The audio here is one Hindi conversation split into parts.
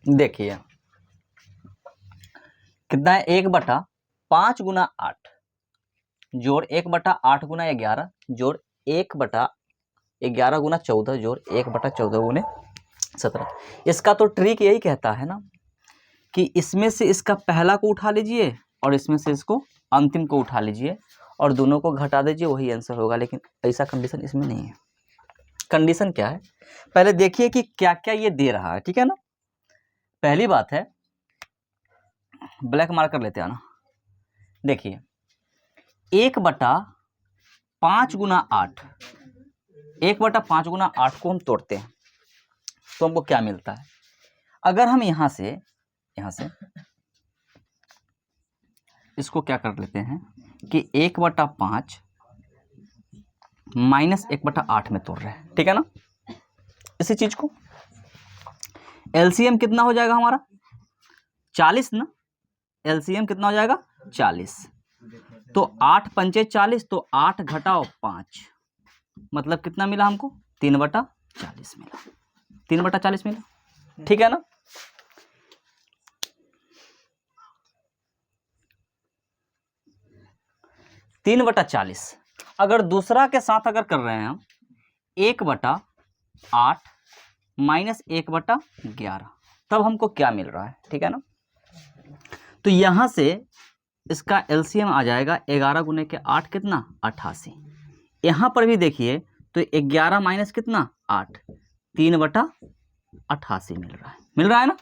देखिए कितना है, 1/5 गुना 8 जोड़ 1/8 गुना 11 जोड़ 1/11 गुना 14 जोड़ 1/14 गुने 17। इसका तो ट्रिक यही कहता है ना कि इसमें से इसका पहला को उठा लीजिए और इसमें से इसको अंतिम को उठा लीजिए और दोनों को घटा दीजिए, वही आंसर होगा। लेकिन ऐसा कंडीशन इसमें नहीं है। कंडीशन क्या है, पहले देखिए कि क्या क्या ये दे रहा है, ठीक है ना। पहली बात है, ब्लैक मार्कर लेते आना। देखिए 1/5 गुना 8, 1/5 गुना 8 को हम तोड़ते हैं तो हमको क्या मिलता है। अगर हम यहां से इसको क्या कर लेते हैं कि 1/5 माइनस 1/8 में तोड़ रहे हैं, ठीक है ना। इसी चीज को एलसीएम कितना हो जाएगा हमारा 40 ना। एलसीएम कितना हो जाएगा 40। तो 8 पंचे 40, तो 8 घटाओ 5 मतलब कितना मिला हमको 3/40 मिला। 3/40 मिला, ठीक है ना। तीन बटा 40। अगर दूसरा के साथ अगर कर रहे हैं हम 1/8 माइनस 1/11, तब हमको क्या मिल रहा है, ठीक है ना। तो यहां से इसका एलसीएम आ जाएगा 11 गुने के 8 कितना 88। यहां पर भी देखिए तो 11 माइनस कितना 8, 3/88 मिल रहा है ना,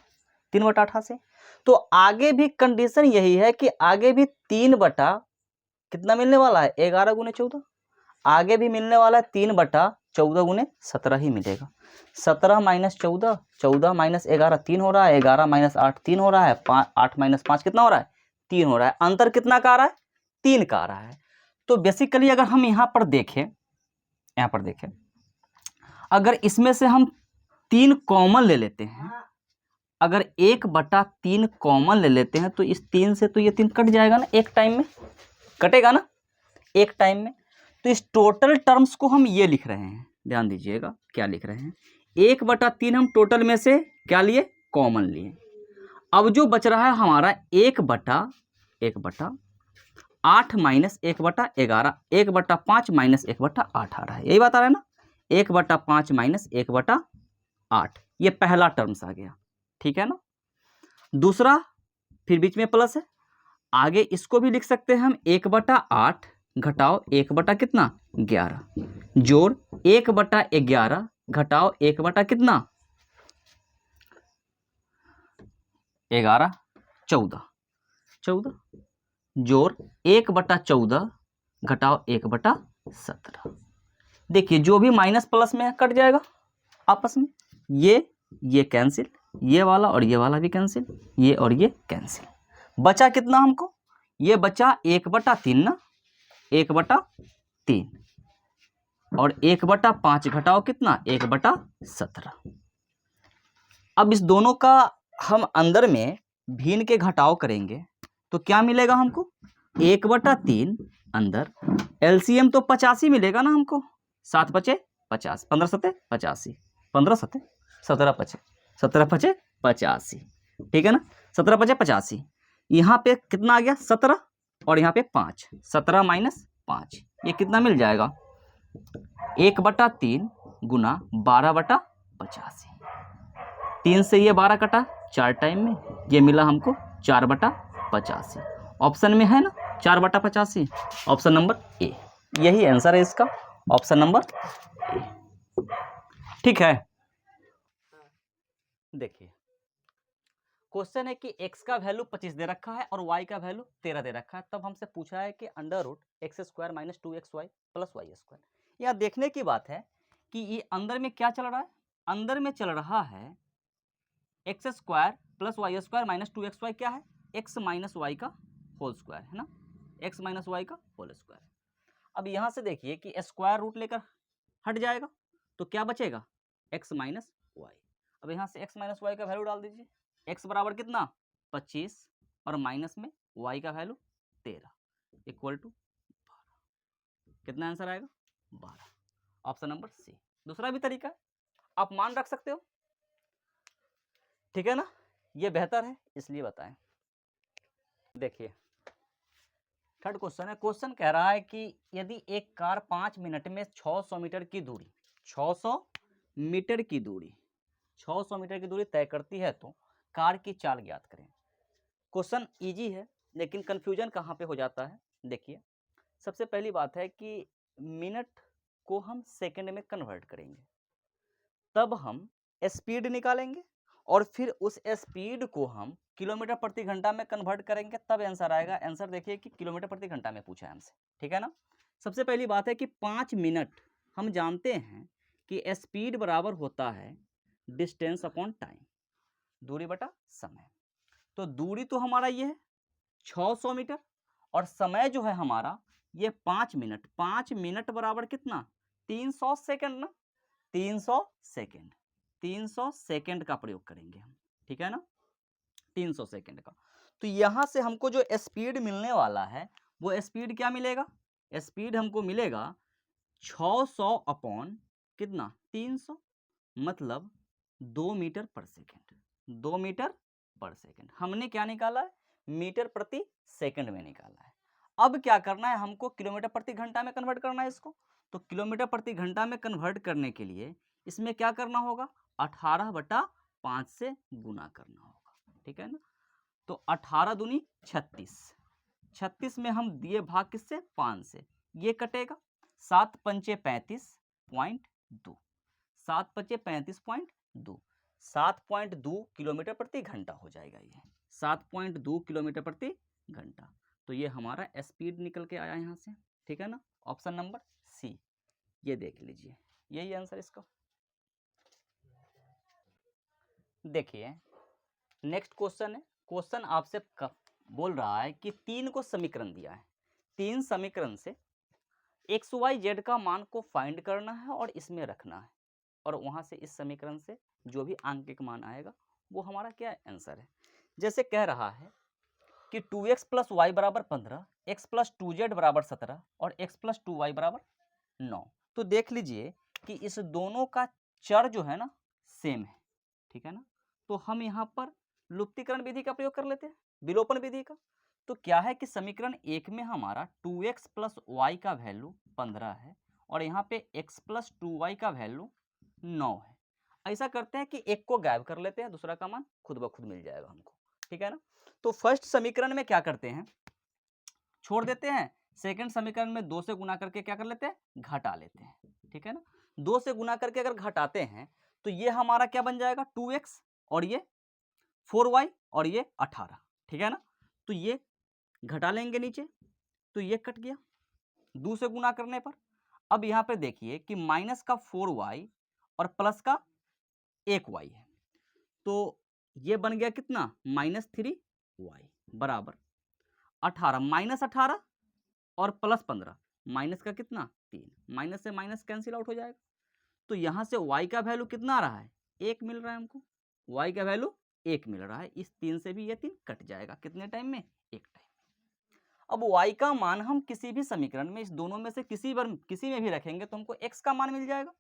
3/88। तो आगे भी कंडीशन यही है कि आगे भी 3 बटा कितना मिलने वाला है 11 गुने 14, आगे भी मिलने वाला है 3/14 गुने 17 ही मिलेगा। 17 माइनस 14, 14 माइनस 11 3 हो रहा है, 11 माइनस 8 3 हो रहा है, 8 माइनस 5 कितना हो रहा है 3 हो रहा है। अंतर कितना का आ रहा है 3 का आ रहा है। तो बेसिकली अगर हम यहाँ पर देखें अगर इसमें से हम 3 कॉमन ले लेते हैं, अगर 1/3 कॉमन ले लेते हैं तो इस 3 से तो ये 3 कट जाएगा ना, एक टाइम में कटेगा ना, एक टाइम में। तो इस टोटल टर्म्स को हम ये लिख रहे हैं, ध्यान दीजिएगा क्या लिख रहे हैं। 1/3 हम टोटल में से क्या लिए कॉमन लिए। अब जो बच रहा है हमारा 1/8 माइनस 1/11, 1/5 माइनस 1/8 आ रहा है, यही बात आ रहा है ना। 1/5 माइनस 1/8 ये पहला टर्म्स आ गया, ठीक है ना। दूसरा फिर बीच में प्लस है, आगे इसको भी लिख सकते हैं हम 1/8 घटाओ 1 कितना 11 जोड़ 1/11 घटाओ 1 कितना 11 14 जोड़ 1/14 घटाओ 1/17। देखिए जो भी माइनस प्लस में कट जाएगा आपस में, ये कैंसिल, ये वाला और ये वाला भी कैंसिल, ये और ये कैंसिल। बचा कितना हमको, ये बचा 1/3 ना, 1/3 और 1/5 घटाओ कितना 1/17। अब इस दोनों का हम अंदर में भिन्न के घटाव करेंगे तो क्या मिलेगा हमको 1/3 अंदर, एलसीएम तो 85 मिलेगा ना हमको, 7 बचे 50, 15 सते 85, 15 सते 17 पचे 17 पचे 85, ठीक है ना। 17 पचे 85, यहाँ पे कितना आ गया 17 और यहाँ पे 5, 17 माइनस 5 ये कितना मिल जाएगा 1/3 गुना 12/85। 3 से ये 12 कटा 4 टाइम में, ये मिला हमको 4/85। ऑप्शन में है ना 4/85, ऑप्शन नंबर ए, यही आंसर है इसका, ऑप्शन नंबर ए, ठीक है। देखिए क्वेश्चन है कि x का वैल्यू 25 दे रखा है और y का वैल्यू 13 दे रखा है। तब हमसे पूछा है कि √x² minus 2xy plus y²। यह देखने की बात है कि ये अंदर में क्या चल रहा है, अंदर में चल रहा है x² plus y² minus 2xy क्या है x माइनस वाई का होल स्क्वायर है ना, x माइनस वाई का होल स्क्वायर। अब यहां से देखिए कि स्क्वायर रूट लेकर हट जाएगा तो क्या बचेगा x माइनस वाई। अब यहाँ से x माइनस वाई का वैल्यू डाल दीजिए, x बराबर कितना 25 और माइनस में y का वैल्यू 13 इक्वल टू 12। कितना आंसर आएगा 12, ऑप्शन नंबर सी। दूसरा भी तरीका आप मान रख सकते हो, ठीक है ना। ये बेहतर है, इसलिए बताएं। देखिए थर्ड क्वेश्चन है। क्वेश्चन कह रहा है कि यदि एक कार 5 मिनट में 600 मीटर की दूरी 600 मीटर की दूरी 600 मीटर की दूरी तय करती है तो कार की चाल ज्ञात करें। क्वेश्चन इजी है लेकिन कंफ्यूजन कहाँ पे हो जाता है। देखिए सबसे पहली बात है कि मिनट को हम सेकंड में कन्वर्ट करेंगे, तब हम स्पीड निकालेंगे और फिर उस स्पीड को हम किलोमीटर प्रति घंटा में कन्वर्ट करेंगे, तब आंसर आएगा। आंसर देखिए कि किलोमीटर प्रति घंटा में पूछा है हमसे, ठीक है ना। सबसे पहली बात है कि 5 मिनट हम जानते हैं कि स्पीड बराबर होता है डिस्टेंस अपॉन टाइम, दूरी बटा समय। तो दूरी तो हमारा ये है 600 मीटर और समय जो है हमारा ये 5 मिनट। 5 मिनट बराबर कितना 300 सेकंड ना, 300 सेकंड, 300 सेकंड का प्रयोग करेंगे हम, ठीक है ना, 300 सेकंड का। तो यहां से हमको जो स्पीड मिलने वाला है वो स्पीड क्या मिलेगा, स्पीड हमको मिलेगा 600 अपॉन कितना 300, मतलब 2 मीटर पर सेकंड, 2 मीटर पर सेकंड। हमने क्या निकाला है, मीटर प्रति सेकंड में निकाला है। अब क्या करना है, हमको किलोमीटर प्रति घंटा में कन्वर्ट करना है इसको। तो किलोमीटर प्रति घंटा में कन्वर्ट करने के लिए इसमें क्या करना होगा, 18/5 से गुना करना होगा, ठीक है ना। तो 18 दूनी 36, 36 में हम दिए भाग किससे 5 से, ये कटेगा 7 पंचे 35.2, 7 पंचे 35.2, 7.2 किलोमीटर प्रति घंटा हो जाएगा ये, 7.2 किलोमीटर प्रति घंटा। तो ये हमारा स्पीड निकल के आया यहाँ से, ठीक है ना। ऑप्शन नंबर सी, ये देख लीजिए, यही आंसर इसका। देखिए नेक्स्ट क्वेश्चन है। क्वेश्चन आपसे बोल रहा है कि 3 को समीकरण दिया है, 3 समीकरण से एक्स वाई जेड का मान को फाइंड करना है और इसमें रखना है, और वहां से इस समीकरण से जो भी आंकिक मान आएगा वो हमारा क्या आंसर है। जैसे कह रहा है कि 2x + y = 15, x + 2z = 17 और x + 2y = 9। तो देख लीजिए कि इस दोनों का चर जो है ना सेम है, ठीक है ना। तो हम यहाँ पर लुप्तीकरण विधि का प्रयोग कर लेते हैं, विलोपन विधि का। तो क्या है कि समीकरण 1 में हमारा 2x + y का वैल्यू 15 है और यहाँ पे x + 2y का वैल्यू 9 है। ऐसा करते हैं कि एक को गायब कर लेते हैं, दूसरा का मान खुद ब खुद मिल जाएगा हमको, ठीक है ना। तो फर्स्ट समीकरण में क्या करते हैं, छोड़ देते हैं। सेकंड समीकरण में 2 से गुना करके क्या कर लेते हैं, घटा लेते हैं, ठीक है ना। 2 से गुना करके अगर घटाते हैं तो ये हमारा क्या बन जाएगा 2x और ये 4y और ये 18, ठीक है ना। तो ये घटा लेंगे नीचे, तो ये कट गया 2 से गुना करने पर। अब यहाँ पे देखिए कि माइनस का 4y और प्लस का 1y है, तो ये बन गया कितना -3y बराबर 18, -18 और +15, माइनस का कितना 3, माइनस से माइनस कैंसिल आउट हो जाएगा। तो यहाँ से y का वैल्यू कितना आ रहा है 1 मिल रहा है हमको, y का वैल्यू 1 मिल रहा है। इस 3 से भी ये 3 कट जाएगा, कितने टाइम में, एक टाइम। अब y का मान हम किसी भी समीकरण में इस दोनों में से किसी में भी रखेंगे तो हमको x का मान मिल जाएगा।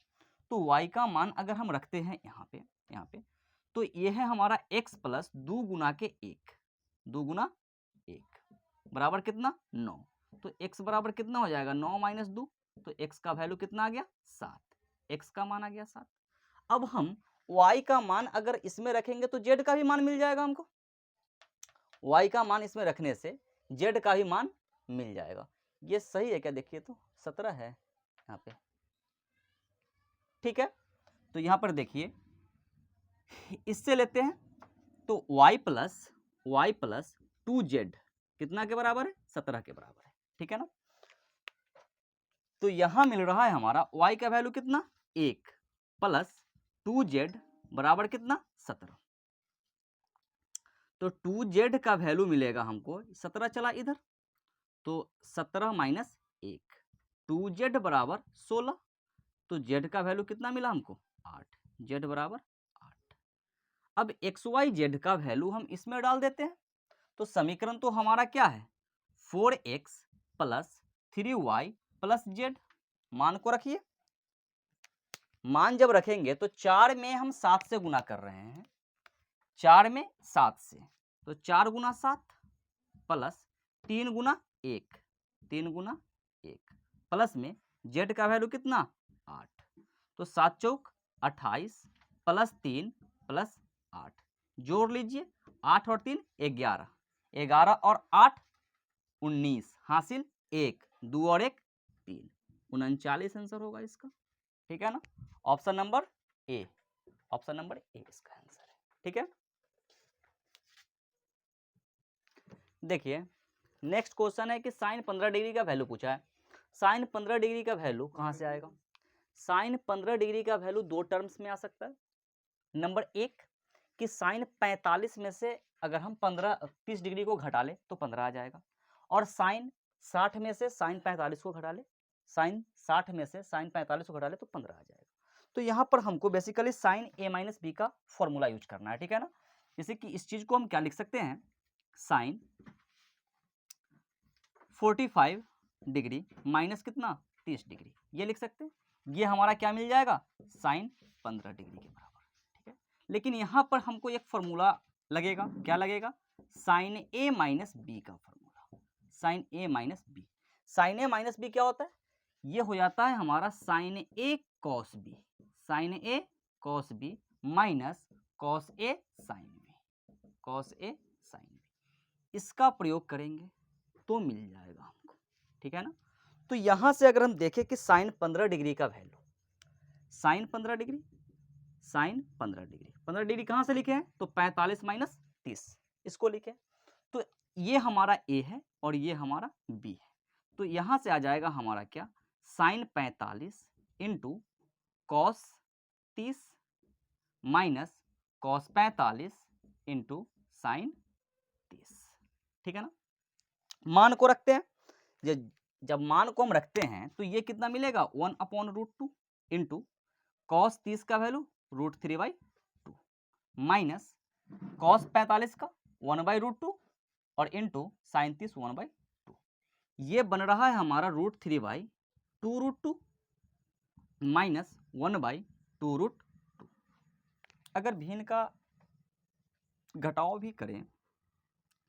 तो y का मान अगर हम रखते हैं यहाँ पे तो ये है हमारा x + 2 गुना के 1, 2 गुना 1 बराबर कितना 9। तो x बराबर कितना हो जाएगा 9 - 2, तो x का वैल्यू कितना आ गया 7, x का मान आ गया 7। अब हम y का मान अगर इसमें रखेंगे तो z का भी मान मिल जाएगा हमको, y का मान इसमें रखने से z का भी मान मिल जाएगा। ये सही है क्या, देखिए तो 17 है यहाँ पे, ठीक है। तो यहाँ पर देखिए इससे लेते हैं तो y + 2z कितना के बराबर है 17 के बराबर है, ठीक है ना। तो यहां मिल रहा है हमारा y का वैल्यू कितना 1 + 2z बराबर कितना 17। तो 2z का वैल्यू मिलेगा हमको 17 चला इधर, तो 17 - 1, 2z बराबर 16। तो z का वैल्यू कितना मिला हमको 8, z बराबर 8। अब xyz का वैल्यू हम इसमें डाल देते हैं। तो समीकरण तो हमारा क्या है 4x + 3y + z। मान को रखिए, मान जब रखेंगे तो 4 में हम 7 से गुना कर रहे हैं, 4 में 7 से, तो 4 गुना 7 प्लस 3 गुना 1, 3 गुना 1 प्लस में जेड का वैल्यू कितना 8, तो 7 चौक 28 प्लस 3 प्लस 8, जोड़ लीजिए 8 और 3 11, 11 और 8 19, हासिल 1, 2 और 1 3, 39 आंसर होगा इसका। ठीक है ना, option number A, option number A इसका आंसर है। ठीक है, देखिए नेक्स्ट क्वेश्चन है कि साइन 15 डिग्री का वैल्यू पूछा है। साइन 15 डिग्री का वैल्यू कहां से आएगा? साइन 15 डिग्री का वैल्यू दो टर्म्स में आ सकता है। नंबर एक कि साइन 45 में से अगर हम 30 डिग्री को घटा ले तो 15 आ जाएगा, और साइन 60 में से साइन 45 को घटा ले, साइन 60 में से साइन 45 को घटा ले तो 15 आ जाएगा। तो यहाँ पर हमको बेसिकली साइन ए माइनस बी का फॉर्मूला यूज करना है। ठीक है ना, जैसे कि इस चीज को हम क्या लिख सकते हैं, साइन 45 डिग्री माइनस कितना 30 डिग्री, ये लिख सकते हैं। ये हमारा क्या मिल जाएगा, साइन 15 डिग्री के बराबर। ठीक है, लेकिन यहाँ पर हमको एक फॉर्मूला लगेगा, क्या लगेगा, साइन ए माइनस बी का फॉर्मूला, साइन ए माइनस बी। साइन ए माइनस बी क्या होता है, ये हो जाता है हमारा sign A cos B, sign A cos B minus cos A sine B, cos A sine B. इसका प्रयोग करेंगे तो मिल जाएगा हमको। ठीक है ना, तो यहां से अगर हम देखें कि साइन 15 डिग्री का value, sine 15 degree, sine 15 degree, 15 degree कहां से लिखे हैं, तो 45 माइनस 30 इसको लिखे, तो ये हमारा ए है और ये हमारा बी है। तो यहां से आ जाएगा हमारा क्या, sine 45 into cos 30 minus cos 45 into sine 30। ठीक है ना, मान को रखते हैं, जब मान को हम रखते हैं तो ये कितना मिलेगा 1/√2 इंटू कॉस 30 का वैल्यू √3/2 माइनस कॉस 45 का 1/√2 और इंटू साइन 30 1/2। ये बन रहा है हमारा √3/2√2 माइनस 1/2√2। अगर भिन्न का घटाव भी करें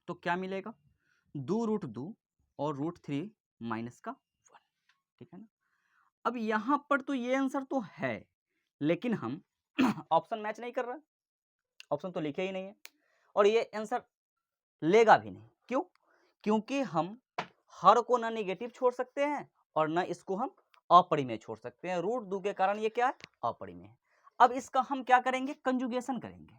तो क्या मिलेगा, 2√2 और √3 माइनस का 1। ठीक है ना, अब यहां पर तो ये आंसर तो है, लेकिन हम ऑप्शन मैच नहीं कर रहा, ऑप्शन तो लिखे ही नहीं है, और ये आंसर लेगा भी नहीं। क्यों? क्योंकि हम हर को ना नेगेटिव छोड़ सकते हैं और ना इसको हम अपरिमेय छोड़ सकते हैं। √2 के कारण ये क्या है, अपरिमेय है। अब इसका हम क्या करेंगे, कंजुगेशन करेंगे।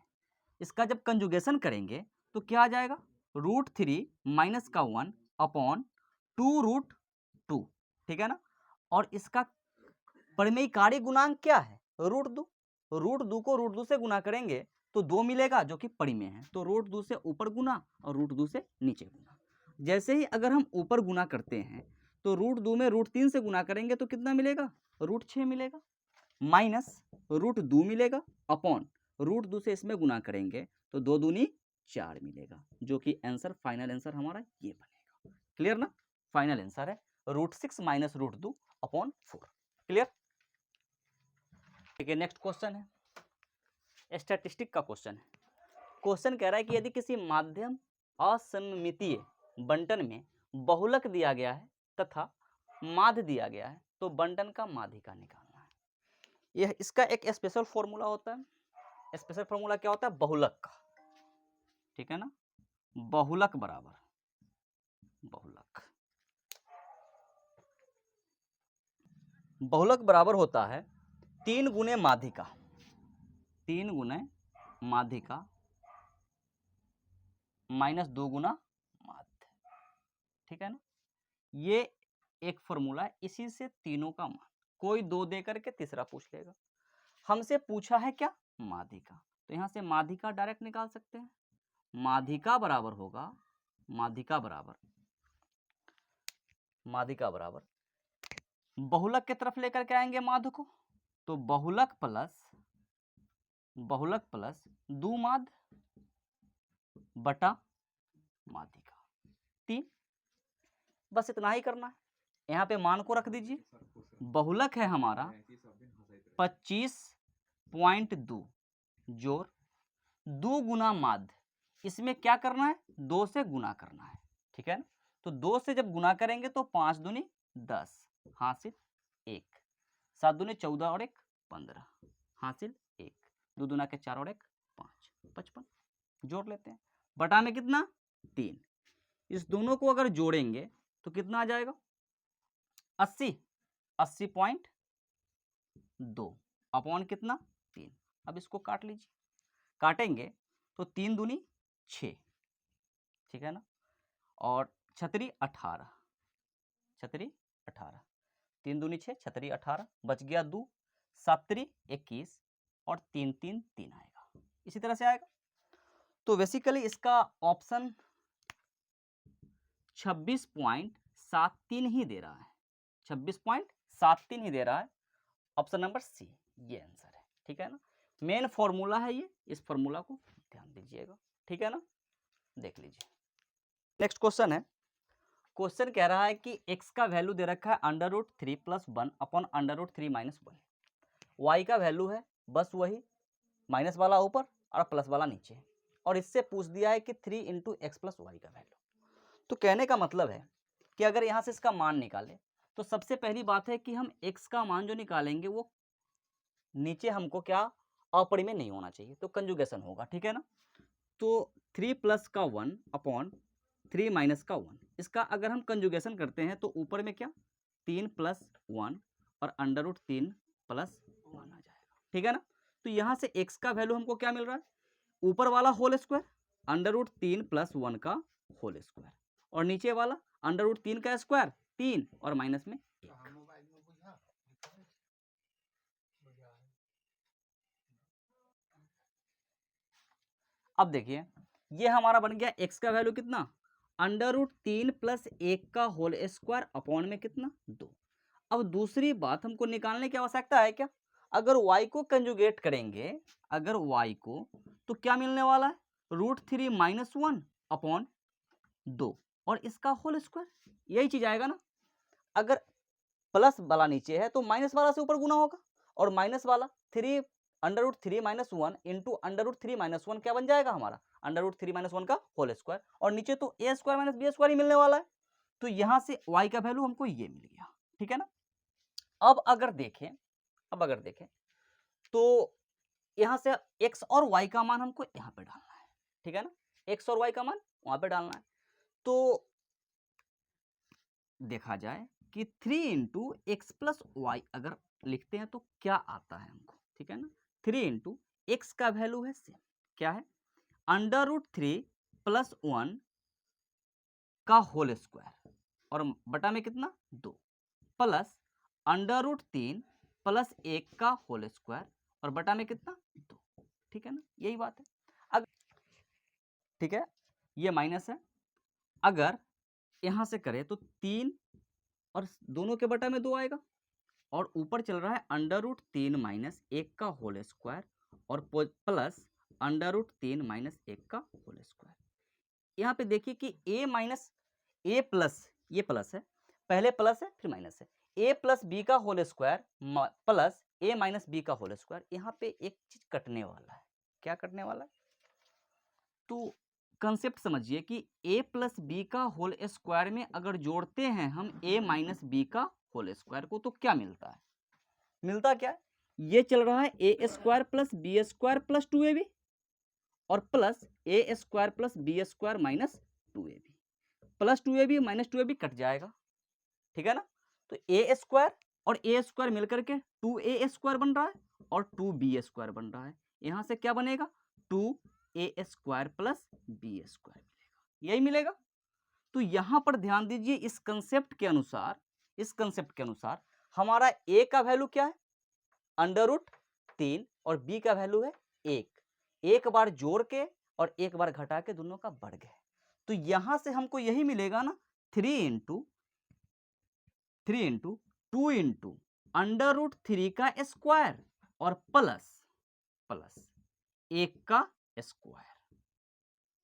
इसका जब कंजुगेशन करेंगे तो क्या आ जाएगा, √3 माइनस का 1 अपॉन 2√2। ठीक है ना, और इसका परिमेयकारी गुणांक क्या है, √2। √2 को √2 से गुना करेंगे तो 2 मिलेगा जो कि परिमेय है, तो √2 से ऊपर गुना और √2 से नीचे गुना। जैसे ही अगर हम ऊपर गुना करते हैं तो √2 में √3 से गुना करेंगे तो कितना मिलेगा, √6 मिलेगा, माइनस √2 मिलेगा अपॉन √2 से इसमें गुना करेंगे तो 2 दूनी 4 मिलेगा, जो कि आंसर फाइनल आंसर हमारा ये बनेगा। क्लियर ना, फाइनल आंसर है √6 माइनस √2 अपॉन 4। क्लियर। ठीक है, नेक्स्ट क्वेश्चन है स्टैटिस्टिक का क्वेश्चन है। क्वेश्चन कह रहा है कि यदि किसी माध्यम असममितीय बंटन में बहुलक दिया गया है तथा माध्य दिया गया है तो बंटन का माध्यिका निकालना है। यह इसका एक स्पेशल फॉर्मूला होता है। स्पेशल फॉर्मूला क्या होता है, बहुलक का। ठीक है ना, बहुलक बराबर बहुलक, बहुलक बराबर होता है 3 गुने माध्यिका, 3 गुने माध्यिका माइनस 2 गुना माध्य। ठीक है ना, ये एक फॉर्मूला है, इसी से तीनों का मान, कोई 2 दे करके तीसरा पूछ लेगा। हमसे पूछा है क्या, माध्यिका, तो यहां से माध्यिका डायरेक्ट निकाल सकते हैं। माध्यिका बराबर होगा, माध्यिका बराबर बहुलक की तरफ लेकर के आएंगे माध्य को, तो बहुलक प्लस 2 माध्य बटा माध्यिका 3। बस इतना ही करना है, यहाँ पे मान को रख दीजिए। बहुलक है हमारा 25.2 जोड़ 2 गुना माध्य, इसमें क्या करना है, 2 से गुना करना है, ठीक है ना। तो 2 से जब गुना करेंगे तो 5 दूनी 10, हासिल 1, 7 दूनी 14 और 1 15, हासिल 1, 2 दूना के 4 और 1 5, 55। जोड़ लेते हैं, बटा में कितना 3, इस दोनों को अगर जोड़ेंगे तो कितना आ जाएगा 80, 80.2 अपॉन कितना 3। अब इसको काट लीजिए, काटेंगे तो 3 दूनी 6, ठीक है ना, और छतरी 18, छतरी 18, 3 दूनी 6, छतरी 18, बच गया 2, 7 3 21 और 3 3 3 आएगा, इसी तरह से आएगा। तो बेसिकली इसका ऑप्शन 26.73 ही दे रहा है, 26.73 ही दे रहा है, ऑप्शन नंबर सी ये आंसर है, ठीक है ना। मेन फॉर्मूला है ये, इस फॉर्मूला को ध्यान दीजिएगा, ठीक है ना। देख लीजिए नेक्स्ट क्वेश्चन है, क्वेश्चन कह रहा है कि x का वैल्यू दे रखा है √3 + 1 अपॉन √3 - 1, y का वैल्यू है बस वही, माइनस वाला ऊपर और प्लस वाला नीचे, और इससे पूछ दिया है कि 3 × x + y का वैल्यू। तो कहने का मतलब है कि अगर यहाँ से इसका मान निकाले तो सबसे पहली बात है कि हम x का मान जो निकालेंगे वो नीचे हमको क्या अपरिमेय नहीं होना चाहिए, तो कंजुगेशन होगा, ठीक है ना। तो 3 + का 1 अपॉन 3 - का 1, इसका अगर हम कंजुगेशन करते हैं तो ऊपर में क्या 3 + 1 और √3 + 1 आ जाएगा, ठीक है ना। तो यहाँ से x का वैल्यू हमको क्या मिल रहा है, ऊपर वाला होल स्क्वायर √3 + 1 का होल स्क्वायर, और नीचे वाला √3 का स्क्वायर 3 और माइनस में 1। अब देखिए ये हमारा बन गया x का वैल्यू कितना √3 + 1 का होल स्क्वायर अपॉन में कितना 2। अब दूसरी बात हमको निकालने की आवश्यकता है क्या, अगर y को कंजुगेट करेंगे, अगर y को, तो क्या मिलने वाला है √3 - 1 अपॉन 2 और इसका होल स्क्वायर, यही चीज आएगा ना। अगर प्लस वाला नीचे है तो माइनस वाला से ऊपर गुना होगा, और माइनस वाला 3 √3 - 1 इंटू √3 - 1 क्या बन जाएगा हमारा √3 - 1 का होल स्क्वायर, और नीचे तो a² - b² ही मिलने वाला है। तो यहां से y का वैल्यू हमको ये मिल गया, ठीक है ना। अब अगर देखें तो यहां से x और y का मान हमको यहां पे डालना है, ठीक है ना, x और y का मान वहां पे डालना है। तो देखा जाए कि 3 × x + y अगर लिखते हैं तो क्या आता है हमको, ठीक है ना। 3 × x का वैल्यू है सेम, क्या है √3 + 1 का होल स्क्वायर और बटा में कितना 2 प्लस √3 + 1 का होल स्क्वायर और बटा में कितना 2, ठीक है ना, यही बात है। अगर ठीक है ये माइनस है, अगर यहां से करें तो 3 और दोनों के बटा में 2 आएगा, और ऊपर चल रहा है √3 - 1 का होल स्क्वायर और प्लस √3 - 1 का होल स्क्वायर। यहाँ पे देखिए कि a प्लस, ये प्लस है, पहले प्लस है फिर माइनस है, a + b का whole square plus a - b का होल स्क्वायर। यहाँ पे एक चीज कटने वाला है, क्या कटने वाला है, तो कंसेप्ट समझिए कि a + b का होल स्क्वायर में अगर जोड़ते हैं हम a - b का होल स्क्वायर को, तो क्या मिलता है, मिलता क्या है, ये चल रहा है a² + b² + 2ab और plus a² + b² - 2ab, plus 2ab minus 2ab cut जाएगा, ठीक है ना। तो a² और a² मिलकर के 2a² बन रहा है और 2b² बन रहा है, यहां से क्या बनेगा 2a² + b² मिलेगा, यही मिलेगा। तो यहां पर ध्यान दीजिए इस कंसेप्ट के अनुसार हमारा a का वैल्यू क्या है √3 और b का वैल्यू है 1, एक बार जोड़ के और एक बार घटा के दोनों का वर्ग है। तो यहां से हमको यही मिलेगा ना 3 × 2 × √3 का स्क्वायर और प्लस 1 का स्क्वायर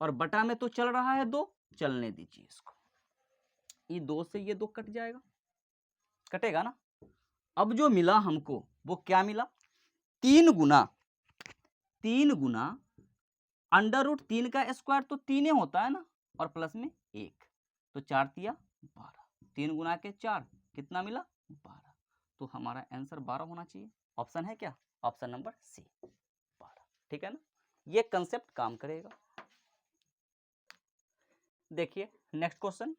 और बटा में तो चल रहा है 2, चलने दीजिए इसको, ये 2 से ये 2 कट जाएगा, कटेगा ना। अब जो मिला हमको वो क्या मिला 3 गुना अंडर रूट 3 का स्क्वायर तो 3 होता है ना, और प्लस में 1, तो 4 तिया 12, 3 गुना के 4 कितना मिला 12, तो हमारा आंसर 12 होना चाहिए। ऑप्शन है क्या, ऑप्शन नंबर सी 12, ठीक है ना, ये कंसेप्ट काम करेगा। देखिए नेक्स्ट क्वेश्चन,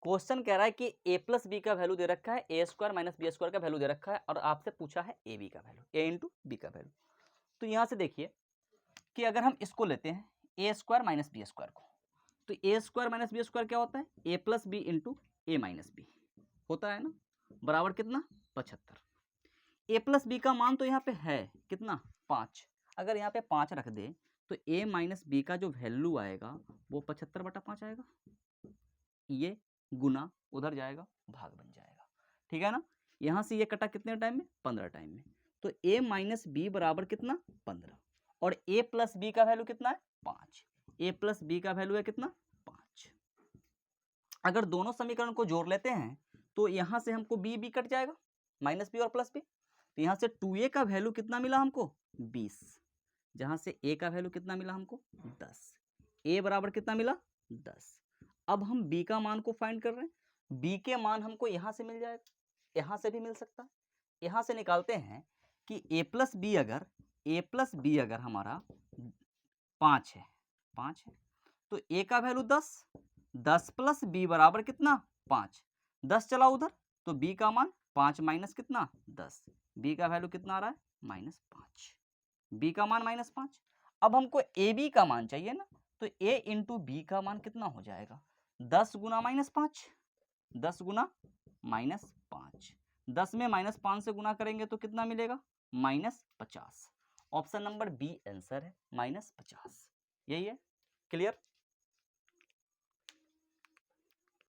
क्वेश्चन कह रहा है कि a प्लस बी का वैल्यू दे रखा है, ए स्क्वायर माइनस बी स्क्वायर का वैल्यू दे रखा है, और आपसे पूछा है ए बी का वैल्यू, a इंटू बी का वैल्यू। तो यहाँ से देखिए कि अगर हम इसको लेते हैं ए स्क्वायर माइनस बी स्क्वायर को, तो ए स्क्वायर माइनस बी स्क्वायर क्या होता है, ए प्लस बी इंटू ए माइनस बी होता है ना, बराबर कितना 75। ए प्लस बी का मान तो यहाँ पे है कितना 5, अगर यहाँ पे 5 रख दे तो ए माइनस बी का जो वैल्यू आएगा वो 75/5 आएगा, ये गुना उधर जाएगा भाग बन जाएगा, ठीक है ना। यहाँ से ये कटा कितने टाइम में 15 टाइम में, तो a माइनस बी बराबर कितना 15, और a प्लस बी का वैल्यू कितना है 5, a प्लस बी का वैल्यू है कितना 5। अगर दोनों समीकरण को जोड़ लेते हैं तो यहाँ से हमको b कट जाएगा, माइनस बी और प्लस बी, तो यहाँ से 2a का वैल्यू कितना मिला हमको 20, जहाँ से a का वैल्यू कितना मिला हमको 10, a बराबर कितना मिला 10। अब हम b का मान को फाइंड कर रहे हैं, b के मान हमको यहाँ से मिल जाएगा, यहाँ से भी मिल सकता है, यहाँ से निकालते हैं कि a प्लस बी अगर हमारा 5 है, तो a का वैल्यू 10 प्लस b बराबर कितना 5, 10 चला उधर, तो b का मान 5 माइनस कितना 10, b का वैल्यू कितना आ रहा है -5, b का मान -5। अब हमको ए बी का मान चाहिए ना, तो a इंटू बी का मान कितना हो जाएगा 10 गुना -5, 10 गुना -5, 10 में -5 से गुना करेंगे तो कितना मिलेगा -50। ऑप्शन नंबर बी आंसर है -50, यही है, क्लियर।